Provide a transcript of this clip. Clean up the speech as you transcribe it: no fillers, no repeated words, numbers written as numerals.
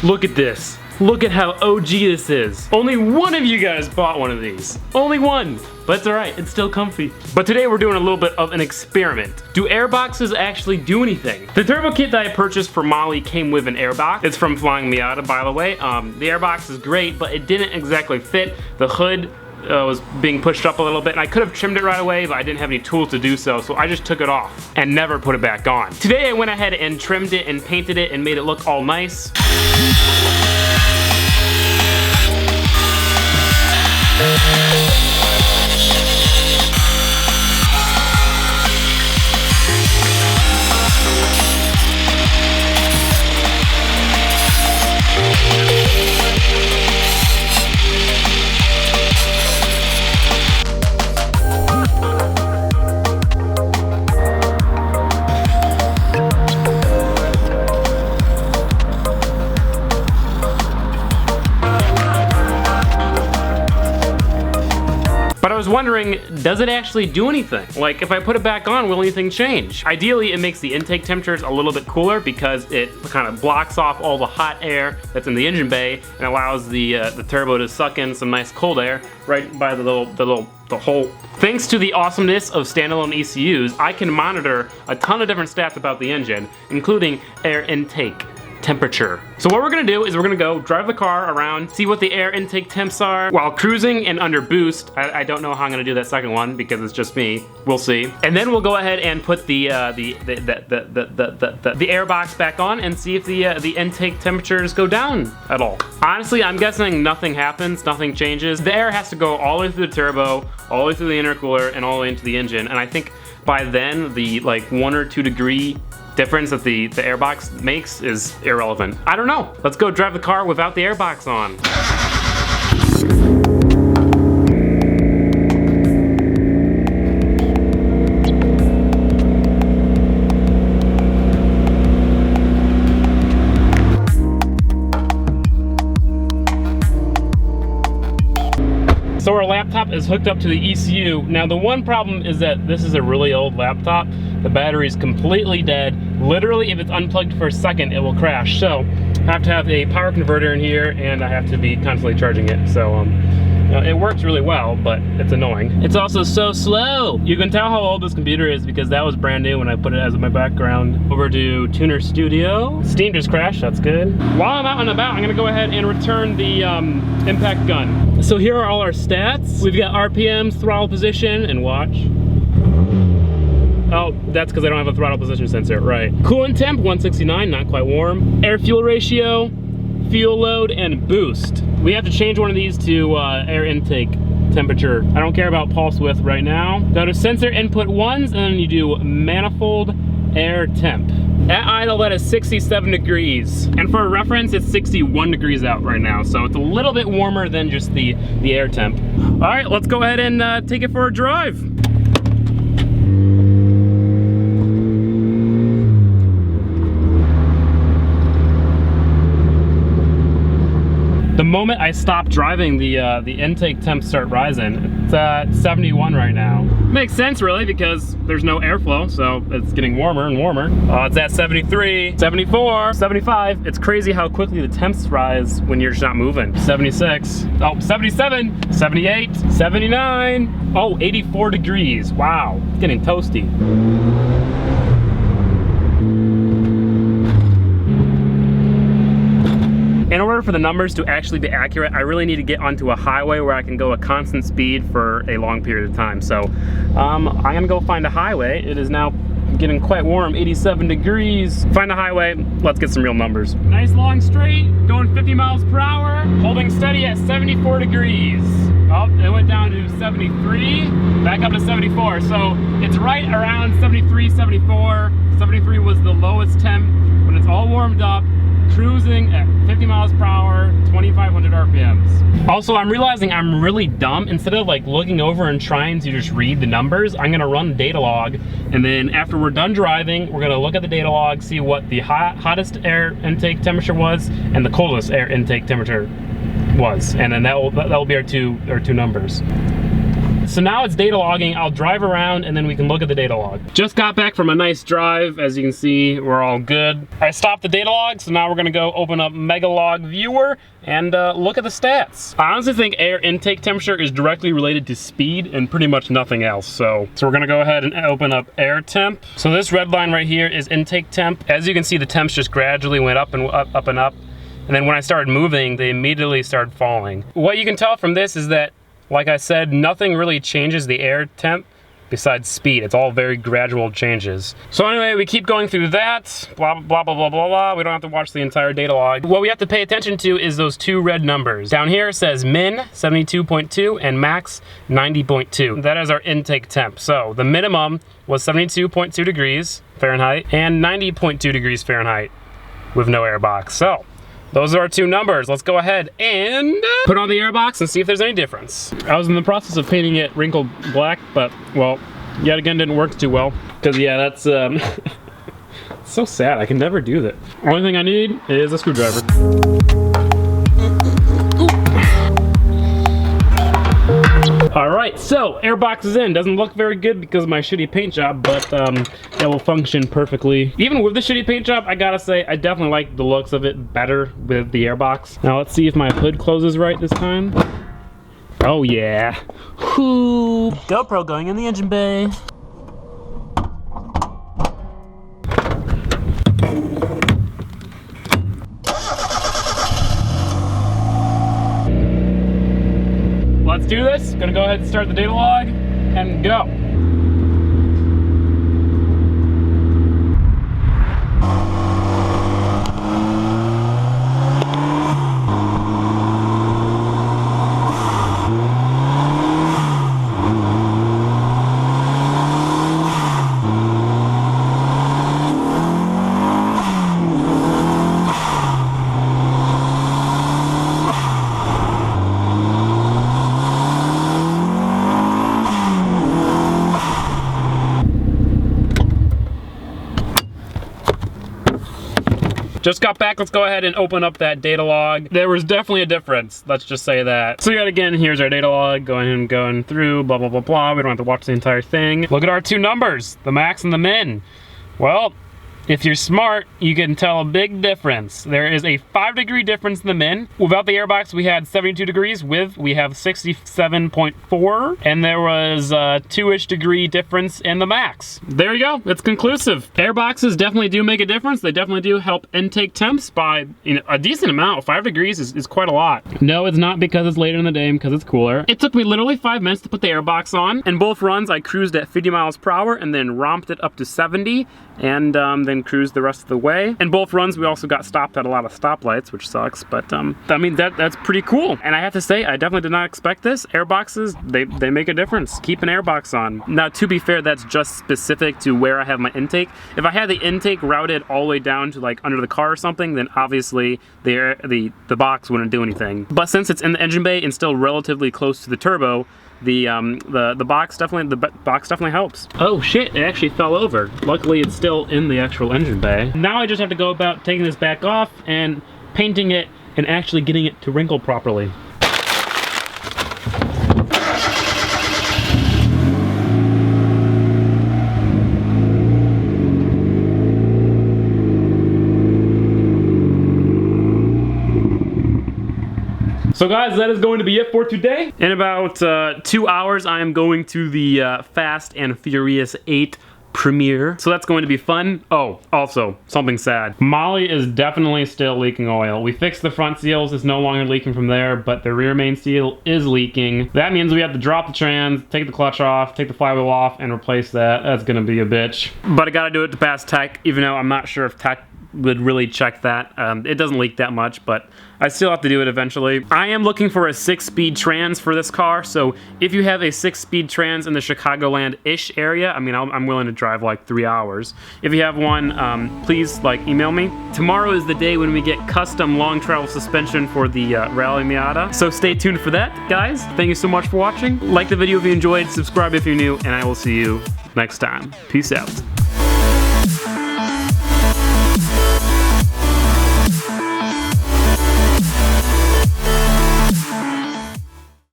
Look at this. Look at how OG this is. Only one of you guys bought one of these. Only one. But it's alright, it's still comfy. But today we're doing a little bit of an experiment. Do airboxes actually do anything? The turbo kit that I purchased for Molly came with an airbox. It's from Flyin Miata, by the way. The airbox is great, but it didn't exactly fit. The hood was being pushed up a little bit, and I could have trimmed it right away, but I didn't have any tools to do so, so I just took it off and never put it back on. Today I went ahead and trimmed it and painted it and made it look all nice. But I was wondering, does it actually do anything? Like, if I put it back on, will anything change? Ideally, it makes the intake temperatures a little bit cooler because it kind of blocks off all the hot air that's in the engine bay and allows the turbo to suck in some nice cold air right by the hole. Thanks to the awesomeness of standalone ECUs, I can monitor a ton of different stats about the engine, including air intake temperature. So what we're gonna do is we're gonna go drive the car around, see what the air intake temps are while cruising and under boost. I don't know how I'm gonna do that second one because it's just me. We'll see. And then we'll go ahead and put the airbox back on and see if the intake temperatures go down at all. Honestly, I'm guessing nothing happens, nothing changes. The air has to go all the way through the turbo, all the way through the intercooler, and all the way into the engine. And I think by then the like 1 or 2 degree difference that the airbox makes is irrelevant. I don't know. Let's go drive the car without the airbox on. So our laptop is hooked up to the ECU. Now the one problem is that this is a really old laptop. The battery's completely dead. Literally, if it's unplugged for a second, it will crash. So I have to have a power converter in here and I have to be constantly charging it. So it works really well, but it's annoying. It's also so slow. You can tell how old this computer is because that was brand new when I put it as my background. Over to Tuner Studio. Steam just crashed, that's good. While I'm out and about, I'm gonna go ahead and return the impact gun. So here are all our stats. We've got RPMs, throttle position, and watch. Oh, that's because I don't have a throttle position sensor, right. Coolant temp, 169, not quite warm. Air fuel ratio, fuel load, and boost. We have to change one of these to air intake temperature. I don't care about pulse width right now. Go to sensor input ones, and then you do manifold air temp. At idle, that is 67 degrees. And for a reference, it's 61 degrees out right now, so it's a little bit warmer than just the air temp. All right, let's go ahead and take it for a drive. The moment I stop driving, the intake temps start rising. It's at 71 right now. Makes sense really because there's no airflow, so it's getting warmer and warmer. It's at 73, 74, 75. It's crazy how quickly the temps rise when you're just not moving. 76, oh, 77, 78, 79, oh, 84 degrees. Wow, it's getting toasty. In order for the numbers to actually be accurate, I really need to get onto a highway where I can go a constant speed for a long period of time. So I'm gonna go find a highway. It is now getting quite warm, 87 degrees. Find a highway, let's get some real numbers. Nice long straight, going 50 miles per hour, holding steady at 74 degrees. Oh, it went down to 73, back up to 74. So it's right around 73, 74. 73 was the lowest temp. When it's all warmed up, cruising at 50 miles per hour, 2,500 RPMs. Also, I'm realizing I'm really dumb. Instead of like looking over and trying to just read the numbers, I'm gonna run the data log, and then after we're done driving, we're gonna look at the data log, see what the hottest air intake temperature was and the coldest air intake temperature was, and then that will be our two numbers. so now it's data logging. I'll drive around and then we can look at the data log. Just got back from a nice drive. As you can see, we're all good. I stopped the data log, so now we're gonna go open up Megalog Viewer and look at the stats. I honestly think air intake temperature is directly related to speed and pretty much nothing else. So we're gonna go ahead and open up air temp. So this red line right here is intake temp. As you can see, the temps just gradually went up and up, up and up. And then when I started moving, they immediately started falling. What you can tell from this is that, like I said, nothing really changes the air temp besides speed. It's all very gradual changes. So anyway, we keep going through that, blah, blah, blah, blah, blah, blah. We don't have to watch the entire data log. What we have to pay attention to is those two red numbers. Down here it says min 72.2 and max 90.2. That is our intake temp. So the minimum was 72.2 degrees Fahrenheit and 90.2 degrees Fahrenheit with no airbox. So those are our two numbers. Let's go ahead and put on the airbox and see if there's any difference. I was in the process of painting it wrinkled black, but, well, yet again didn't work too well. Because, yeah, that's, so sad. I can never do that. Only thing I need is a screwdriver. All right, so airbox is in. Doesn't look very good because of my shitty paint job, but it will function perfectly. Even with the shitty paint job, I gotta say, I definitely like the looks of it better with the airbox. Now let's see if my hood closes right this time. Oh yeah. Whoo. GoPro going in the engine bay. Let's do this. Gonna go ahead and start the data log and go. Just got back, let's go ahead and open up that data log. There was definitely a difference, let's just say that. So yet again, here's our data log, going through, blah, blah, blah, blah. We don't have to watch the entire thing. Look at our two numbers, the max and the min. Well, if you're smart, you can tell a big difference. There is a 5-degree difference in the min. Without the airbox, we had 72 degrees. With, we have 67.4. And there was a 2-ish degree difference in the max. There you go, it's conclusive. Airboxes definitely do make a difference. They definitely do help intake temps by a decent amount. 5 degrees is quite a lot. No, it's not because it's later in the day, because it's cooler. It took me literally 5 minutes to put the airbox on. In both runs, I cruised at 50 miles per hour and then romped it up to 70. And then cruised the rest of the way. In both runs, we also got stopped at a lot of stoplights, which sucks, but I mean, that's pretty cool. And I have to say, I definitely did not expect this. Airboxes, they make a difference. Keep an airbox on. Now, to be fair, that's just specific to where I have my intake. If I had the intake routed all the way down to like under the car or something, then obviously the box wouldn't do anything. But since it's in the engine bay and still relatively close to the turbo, the box definitely helps. Oh shit, it actually fell over. Luckily it's still in the actual engine bay. Now I just have to go about taking this back off and painting it and actually getting it to wrinkle properly. So guys, that is going to be it for today. In about 2 hours, I am going to the Fast and Furious 8 premiere. So that's going to be fun. Oh, also, something sad. Molly is definitely still leaking oil. We fixed the front seals, it's no longer leaking from there, but the rear main seal is leaking. That means we have to drop the trans, take the clutch off, take the flywheel off, and replace that. That's gonna be a bitch. But I gotta do it to pass tech, even though I'm not sure if tech would really check that. It doesn't leak that much, but I still have to do it eventually. I am looking for a 6-speed trans for this car, so if you have a 6-speed trans in the Chicagoland-ish area, I mean, I'm willing to drive like 3 hours. If you have one, please like email me. Tomorrow is the day when we get custom long travel suspension for the Flyin Miata, so stay tuned for that, guys. Thank you so much for watching. Like the video if you enjoyed, subscribe if you're new, and I will see you next time. Peace out.